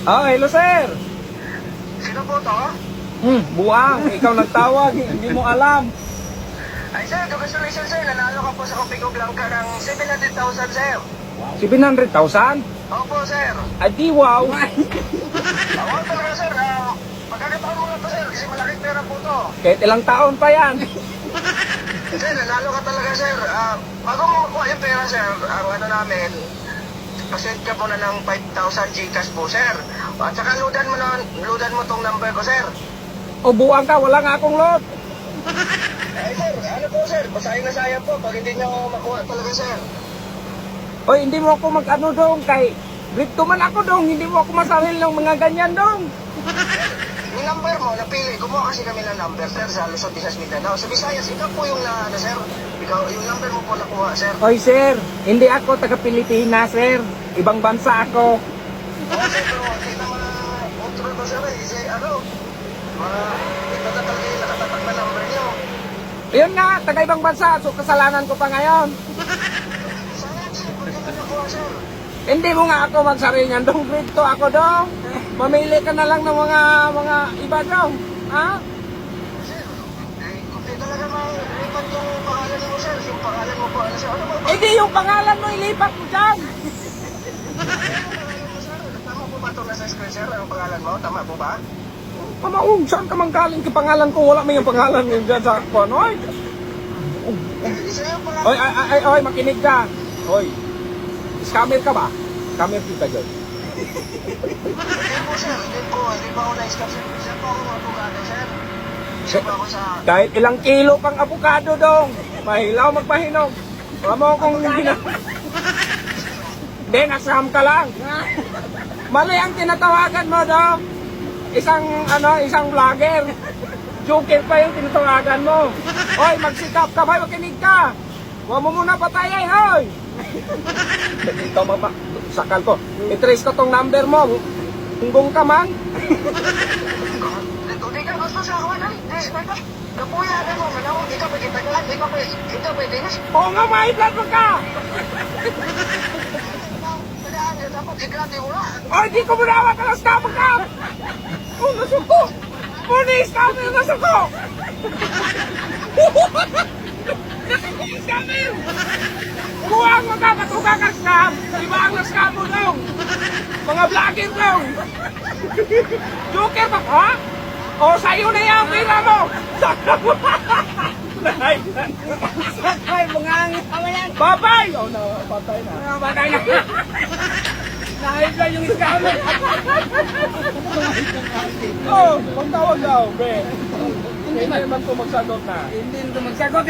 Oh, hello sir. Sino po to? Buwang, ikaw nagtawag, hindi mo alam. Ay sir, congratulations sir. Nanalo ka po sa Copico Blanca ng 700,000 sir. 700,000? Opo sir. Adi wow. Ako talaga sir. Pagkakataon mo na to sir kasi malaking pera po to. Kahit ilang taon pa yan. Sir, nanalo ka talaga sir. Bago mo makuha yung pera sir, ang ano namin, pasend ka po na ng 5,000 Gcash po sir. At saka loadan mo tong number ko sir. O buwang ka, wala nga akong load. Ay sir, ano po sir, basahin na sayang po pag hindi nyo makuha talaga sir. O hindi mo ako mag-ano dong kay Brito man ako dong, hindi mo ako masaril ng mga ganyan dong. Yung number mo, napili, kumuha kasi kami ng number sir sa Luzon, Visayas, Mindanao. Sa Visayas, ikaw po yung ano sir, ikaw, yung number mo po nakuha sir. Oy sir, hindi ako taga Pilipinas sir. Ibang bansa ako. Oo sir, pero hindi naman outro to sir eh. Kasi ano, ito na talaga yung nakatatak na number nyo. Yun nga, taga ibang bansa, so kasalanan ko pa ngayon. Sayang sir, kung hindi nakuha sir. Hindi mo nga ako magsaringan dong, Brito ako dong. Mamili ka na lang ng mga iba dong. Ha? Sir, kung di talaga mailipat yung pangalan mo sir, yung pangalan mo po, ano sir, ano ba? Hindi yung pangalan mo ilipat mo dyan. Tama po ba ito nasa screen sir, ang pangalan mo? Tama po ba? Pamaong, saan ka manggaling ka pangalan ko? Wala may yung pangalan mo dyan sa kwan. Oy, Isa yung pangalan. oy, makinig ka. Oy, scammer ka ba? Scammer kita dyan. Hindi po sir, hindi po ako na-scam sir. Sir po ako ng abogado sir. Sir po ako sa... Kahit ilang kilo pang avocado dong. Mahilaw magpahinog. Wala mo akong gina... Hindi, nasam ka lang. Mali ang tinatawagan mo dong. Isang vlogger. Joker pa yung tinatawagan mo. Hoy, magsikap ka ba? Makinig ka. Huwag mo muna patayin, hoy. Dito mama, sakal ko. I-trace ko tong number mo. Tunggong ka man. Hindi ka gusto sa kawanan. Hindi, kapuyanan mo. Manawag, di ka pwede tagalan. Di ka pwede na. Oo nga, mahidlat mo ka. Dapat sigrati mo na. Ay, di ko muna ka ng scammer ka. Oh, nasuko. Muna yung scammer, nasuko. Nasuko yung scammer. Buwang magkakatuka ka scam. Iba ang na-scam mo dong. Mga vlogger dong. Joker ba ka? O, sa'yo na yung pira mo. Sakay, bungangit ka yan. Babay! Oh, no, patay na. Patay na. Nahidla yung scammer. Oh, magtawag daw, be. Hindi naman ko magsagot na. Hindi nito magsagot.